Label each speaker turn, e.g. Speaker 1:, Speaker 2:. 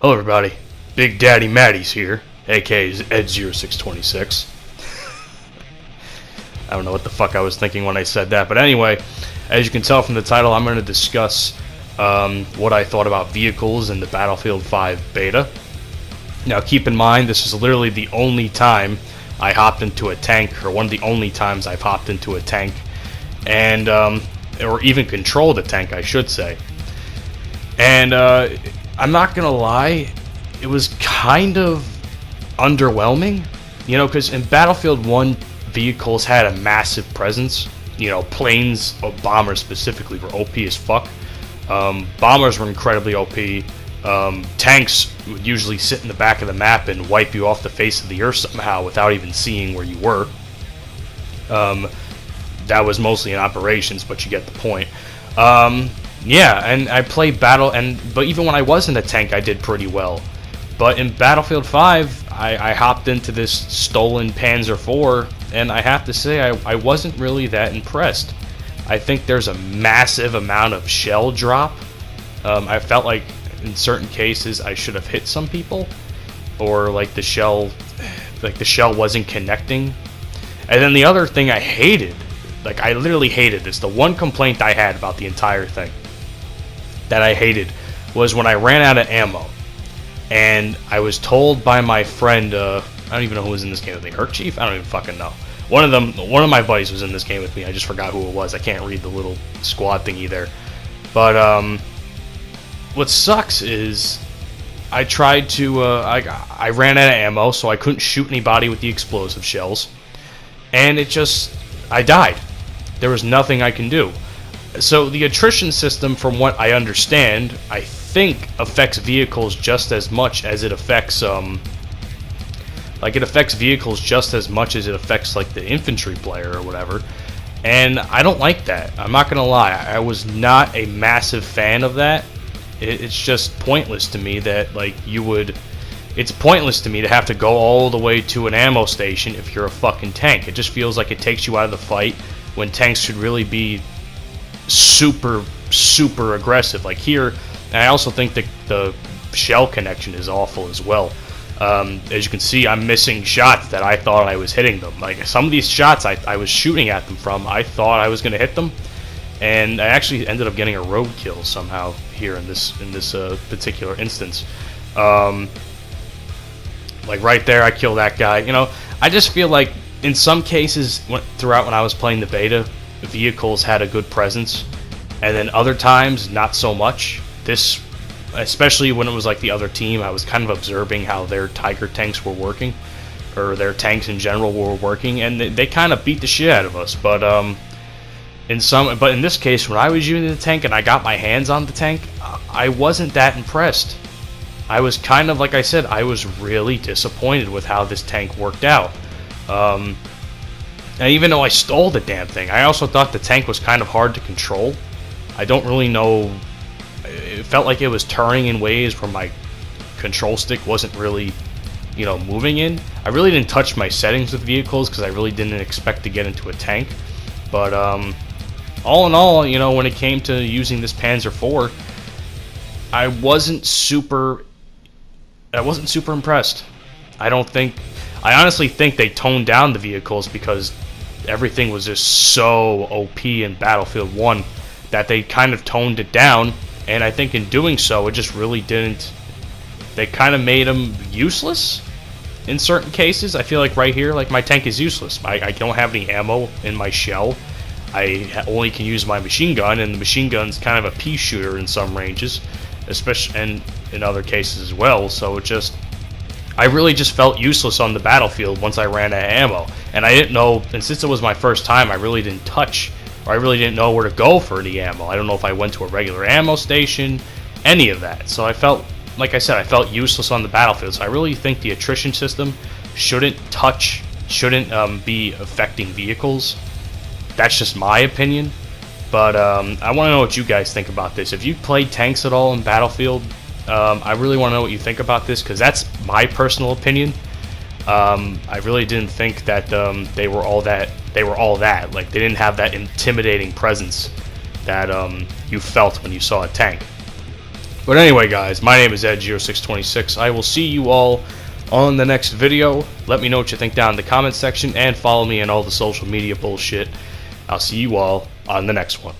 Speaker 1: Hello everybody, Big Daddy Matty's here, aka Ed0626. I don't know what the fuck I was thinking when I said that, but anyway, as you can tell from the title, I'm going to discuss what I thought about vehicles in the Battlefield 5 beta. Now keep in mind, this is literally the only time I hopped into a tank, or one of the only times I've hopped into a tank, and or even controlled a tank, I should say. And I'm not gonna lie, it was kind of underwhelming, you know, because in Battlefield 1, vehicles had a massive presence. You know, planes, or bombers specifically, were OP as fuck. Bombers were incredibly OP. Tanks would usually sit in the back of the map and wipe you off the face of the earth somehow without even seeing where you were. That was mostly in operations, but you get the point. Yeah, and I played but even when I was in the tank, I did pretty well. But in Battlefield 5, I hopped into this stolen Panzer IV, and I have to say, I wasn't really that impressed. I think there's a massive amount of shell drop. I felt like in certain cases I should have hit some people, or like the shell wasn't connecting. And then the other thing I hated, like I literally hated this, the one complaint I had about the entire thing that I hated was when I ran out of ammo, and I was told by my friend, I don't even know who was in this game with me, Herc Chief? I don't even fucking know. One of my buddies was in this game with me, I just forgot who it was, I can't read the little squad thingy there. But, what sucks is, I tried to, I ran out of ammo, so I couldn't shoot anybody with the explosive shells, and I died. There was nothing I can do. So the attrition system, from what I understand, I think affects vehicles just as much as it affects, it affects vehicles just as much as it affects, like, the infantry player or whatever. And I don't like that. I'm not gonna lie. I was not a massive fan of that. It's just pointless to me that, like, it's pointless to me to have to go all the way to an ammo station if you're a fucking tank. It just feels like it takes you out of the fight when tanks should really be super aggressive. Like here, and I also think that the shell connection is awful as well. As you can see, I'm missing shots that I thought I was hitting them. Like some of these shots I was shooting at them from, I thought I was going to hit them, and I actually ended up getting a road kill somehow here in this particular instance. Like right there, I killed that guy. You know, I just feel like in some cases throughout when I was playing the beta, vehicles had a good presence, and then other times not so much. This, especially when it was like the other team, I was kind of observing how their Tiger tanks were working, or their tanks in general were working, and they kind of beat the shit out of us. But in this case, when I was using the tank and I got my hands on the tank, I wasn't that impressed. I was kind of, like I said, I was really disappointed with how this tank worked out. And even though I stole the damn thing, I also thought the tank was kind of hard to control. I don't really know. It felt like it was turning in ways where my control stick wasn't really, you know, moving in. I really didn't touch my settings with vehicles because I really didn't expect to get into a tank. But all in all, you know, when it came to using this Panzer IV, I wasn't super impressed. I honestly think they toned down the vehicles because everything was just so OP in Battlefield 1 that they kind of toned it down, and I think in doing so, it just really didn't. They kind of made them useless in certain cases. I feel like right here, like my tank is useless. I don't have any ammo in my shell. I only can use my machine gun, and the machine gun's kind of a pea shooter in some ranges, especially and in other cases as well. So I really just felt useless on the battlefield once I ran out of ammo, and I didn't know. And since it was my first time, I really didn't I really didn't know where to go for the ammo. I don't know if I went to a regular ammo station, any of that. So I felt, like I said, I felt useless on the battlefield. So I really think the attrition system shouldn't be affecting vehicles. That's just my opinion. But I want to know what you guys think about this. If you played tanks at all in Battlefield, I really want to know what you think about this, because that's my personal opinion. I really didn't think that they were all that. Like, they didn't have that intimidating presence that you felt when you saw a tank. But anyway, guys, my name is Ed0626. I will see you all on the next video. Let me know what you think down in the comment section, and follow me on all the social media bullshit. I'll see you all on the next one.